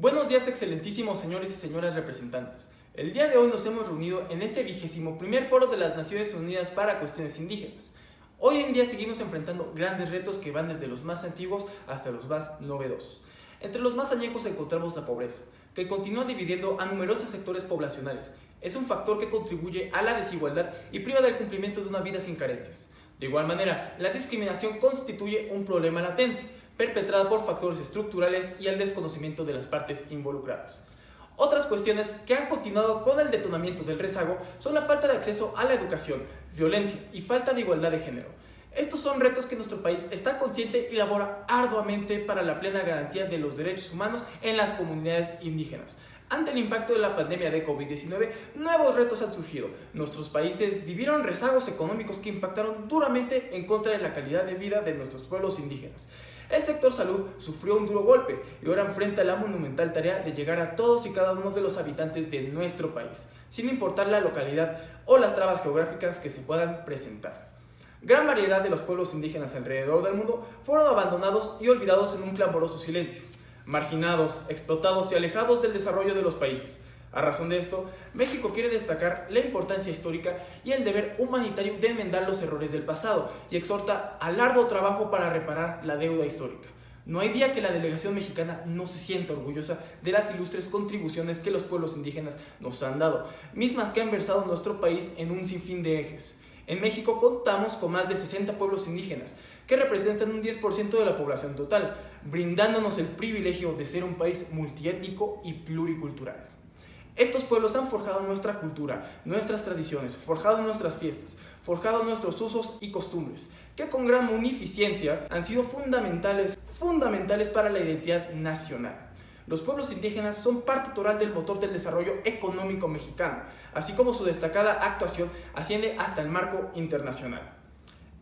Buenos días, excelentísimos señores y señoras representantes. El día de hoy nos hemos reunido en este 21º Foro de las Naciones Unidas para Cuestiones Indígenas. Hoy en día seguimos enfrentando grandes retos que van desde los más antiguos hasta los más novedosos. Entre los más añejos encontramos la pobreza, que continúa dividiendo a numerosos sectores poblacionales. Es un factor que contribuye a la desigualdad y priva del cumplimiento de una vida sin carencias. De igual manera, la discriminación constituye un problema latente, perpetrada por factores estructurales y el desconocimiento de las partes involucradas. Otras cuestiones que han continuado con el detonamiento del rezago son la falta de acceso a la educación, violencia y falta de igualdad de género. Estos son retos que nuestro país está consciente y labora arduamente para la plena garantía de los derechos humanos en las comunidades indígenas. Ante el impacto de la pandemia de COVID-19, nuevos retos han surgido. Nuestros países vivieron rezagos económicos que impactaron duramente en contra de la calidad de vida de nuestros pueblos indígenas. El sector salud sufrió un duro golpe y ahora enfrenta la monumental tarea de llegar a todos y cada uno de los habitantes de nuestro país, sin importar la localidad o las trabas geográficas que se puedan presentar. Gran variedad de los pueblos indígenas alrededor del mundo fueron abandonados y olvidados en un clamoroso silencio, marginados, explotados y alejados del desarrollo de los países. A razón de esto, México quiere destacar la importancia histórica y el deber humanitario de enmendar los errores del pasado y exhorta al arduo trabajo para reparar la deuda histórica. No hay día que la delegación mexicana no se sienta orgullosa de las ilustres contribuciones que los pueblos indígenas nos han dado, mismas que han versado nuestro país en un sinfín de ejes. En México contamos con más de 60 pueblos indígenas, que representan un 10% de la población total, brindándonos el privilegio de ser un país multiétnico y pluricultural. Estos pueblos han forjado nuestra cultura, nuestras tradiciones, forjado nuestras fiestas, forjado nuestros usos y costumbres, que con gran munificencia han sido fundamentales para la identidad nacional. Los pueblos indígenas son parte total del motor del desarrollo económico mexicano, así como su destacada actuación asciende hasta el marco internacional.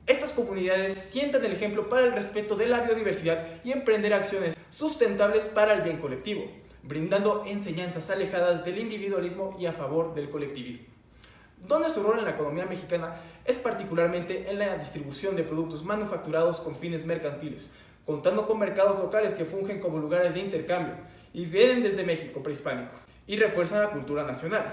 Estas comunidades sientan el ejemplo para el respeto de la biodiversidad y emprender acciones sustentables para el bien colectivo, brindando enseñanzas alejadas del individualismo y a favor del colectivismo. Donde su rol en la economía mexicana es particularmente en la distribución de productos manufacturados con fines mercantiles, contando con mercados locales que fungen como lugares de intercambio y vienen desde México prehispánico y refuerzan la cultura nacional.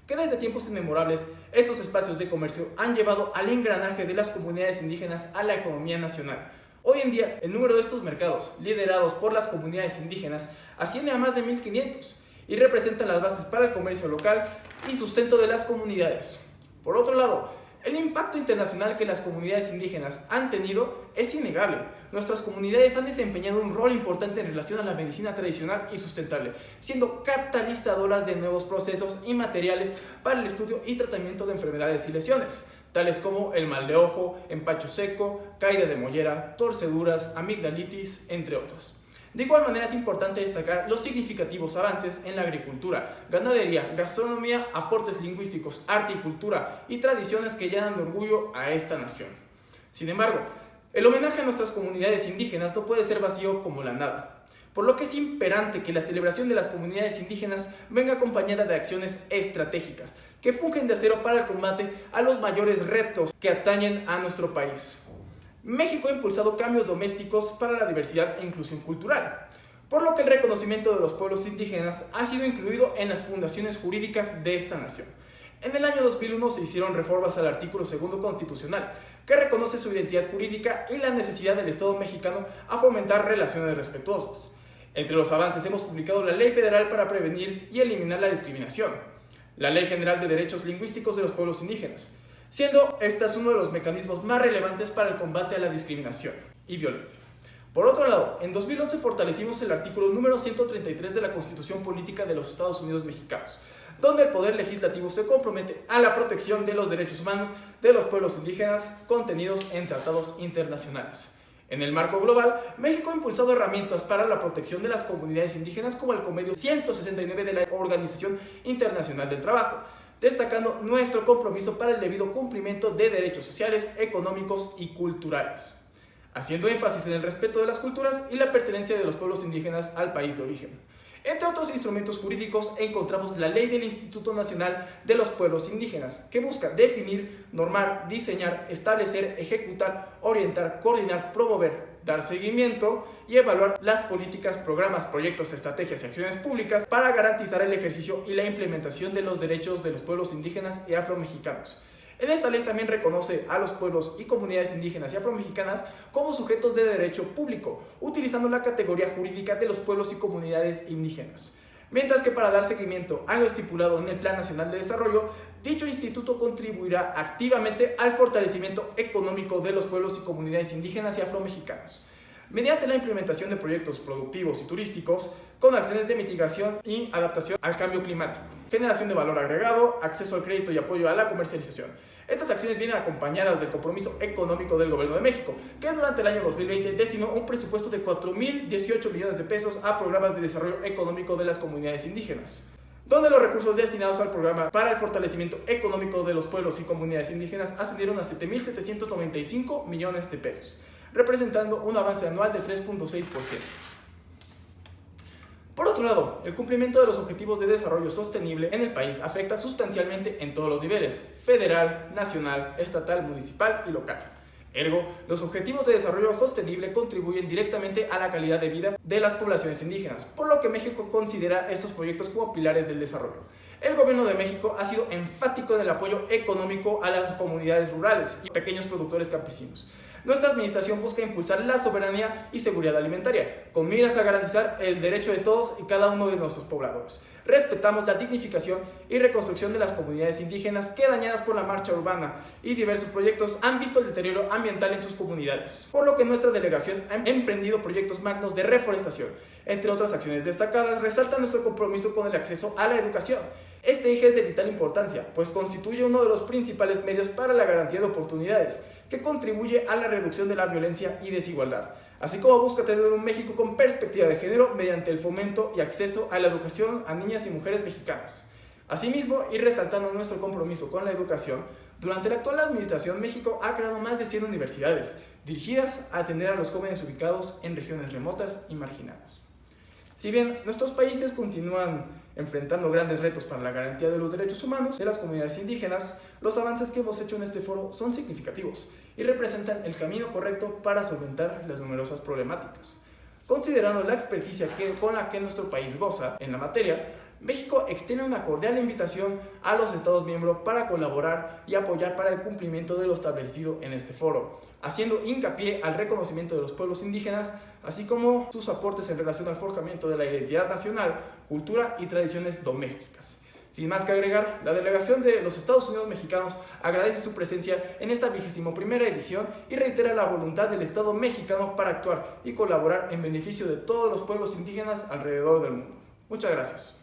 Que desde tiempos inmemorables estos espacios de comercio han llevado al engranaje de las comunidades indígenas a la economía nacional. Hoy en día, el número de estos mercados, liderados por las comunidades indígenas, asciende a más de 1,500 y representan las bases para el comercio local y sustento de las comunidades. Por otro lado, el impacto internacional que las comunidades indígenas han tenido es innegable. Nuestras comunidades han desempeñado un rol importante en relación a la medicina tradicional y sustentable, siendo catalizadoras de nuevos procesos y materiales para el estudio y tratamiento de enfermedades y lesiones, tales como el mal de ojo, empacho seco, caída de mollera, torceduras, amigdalitis, entre otros. De igual manera es importante destacar los significativos avances en la agricultura, ganadería, gastronomía, aportes lingüísticos, arte y cultura y tradiciones que llenan de orgullo a esta nación. Sin embargo, el homenaje a nuestras comunidades indígenas no puede ser vacío como la nada, por lo que es imperante que la celebración de las comunidades indígenas venga acompañada de acciones estratégicas que fungen de acero para el combate a los mayores retos que atañen a nuestro país. México ha impulsado cambios domésticos para la diversidad e inclusión cultural, por lo que el reconocimiento de los pueblos indígenas ha sido incluido en las fundaciones jurídicas de esta nación. En el año 2001 se hicieron reformas al artículo 2 constitucional, que reconoce su identidad jurídica y la necesidad del Estado mexicano a fomentar relaciones respetuosas. Entre los avances hemos publicado la Ley Federal para prevenir y eliminar la discriminación, la Ley General de Derechos Lingüísticos de los Pueblos Indígenas, siendo este uno de los mecanismos más relevantes para el combate a la discriminación y violencia. Por otro lado, en 2011 fortalecimos el artículo número 133 de la Constitución Política de los Estados Unidos Mexicanos, donde el Poder Legislativo se compromete a la protección de los derechos humanos de los pueblos indígenas contenidos en tratados internacionales. En el marco global, México ha impulsado herramientas para la protección de las comunidades indígenas como el Convenio 169 de la Organización Internacional del Trabajo, destacando nuestro compromiso para el debido cumplimiento de derechos sociales, económicos y culturales, haciendo énfasis en el respeto de las culturas y la pertenencia de los pueblos indígenas al país de origen. Entre otros instrumentos jurídicos encontramos la Ley del Instituto Nacional de los Pueblos Indígenas, que busca definir, normar, diseñar, establecer, ejecutar, orientar, coordinar, promover, dar seguimiento y evaluar las políticas, programas, proyectos, estrategias y acciones públicas para garantizar el ejercicio y la implementación de los derechos de los pueblos indígenas y afromexicanos. En esta ley también reconoce a los pueblos y comunidades indígenas y afromexicanas como sujetos de derecho público, utilizando la categoría jurídica de los pueblos y comunidades indígenas. Mientras que para dar seguimiento a lo estipulado en el Plan Nacional de Desarrollo, dicho instituto contribuirá activamente al fortalecimiento económico de los pueblos y comunidades indígenas y afromexicanos, mediante la implementación de proyectos productivos y turísticos con acciones de mitigación y adaptación al cambio climático, generación de valor agregado, acceso al crédito y apoyo a la comercialización. Estas acciones vienen acompañadas del compromiso económico del Gobierno de México, que durante el año 2020 destinó un presupuesto de 4.018 millones de pesos a programas de desarrollo económico de las comunidades indígenas, donde los recursos destinados al programa para el fortalecimiento económico de los pueblos y comunidades indígenas ascendieron a 7.795 millones de pesos, representando un avance anual de 3.6%. Por otro lado, el cumplimiento de los objetivos de desarrollo sostenible en el país afecta sustancialmente en todos los niveles: federal, nacional, estatal, municipal y local. Ergo, los objetivos de desarrollo sostenible contribuyen directamente a la calidad de vida de las poblaciones indígenas, por lo que México considera estos proyectos como pilares del desarrollo. El Gobierno de México ha sido enfático en el apoyo económico a las comunidades rurales y pequeños productores campesinos. Nuestra administración busca impulsar la soberanía y seguridad alimentaria, con miras a garantizar el derecho de todos y cada uno de nuestros pobladores. Respetamos la dignificación y reconstrucción de las comunidades indígenas que, dañadas por la marcha urbana y diversos proyectos, han visto el deterioro ambiental en sus comunidades, por lo que nuestra delegación ha emprendido proyectos magnos de reforestación. Entre otras acciones destacadas, resalta nuestro compromiso con el acceso a la educación. Este eje es de vital importancia, pues constituye uno de los principales medios para la garantía de oportunidades, que contribuye a la reducción de la violencia y desigualdad, así como busca tener un México con perspectiva de género mediante el fomento y acceso a la educación a niñas y mujeres mexicanas. Asimismo, y resaltando nuestro compromiso con la educación, durante la actual administración México ha creado más de 100 universidades, dirigidas a atender a los jóvenes ubicados en regiones remotas y marginadas. Si bien nuestros países continúan enfrentando grandes retos para la garantía de los derechos humanos de las comunidades indígenas, los avances que hemos hecho en este foro son significativos y representan el camino correcto para solventar las numerosas problemáticas. Considerando la experticia con la que nuestro país goza en la materia, México extiende una cordial invitación a los Estados miembros para colaborar y apoyar para el cumplimiento de lo establecido en este foro, haciendo hincapié al reconocimiento de los pueblos indígenas, así como sus aportes en relación al forjamiento de la identidad nacional, cultura y tradiciones domésticas. Sin más que agregar, la delegación de los Estados Unidos mexicanos agradece su presencia en esta 21ª edición y reitera la voluntad del Estado mexicano para actuar y colaborar en beneficio de todos los pueblos indígenas alrededor del mundo. Muchas gracias.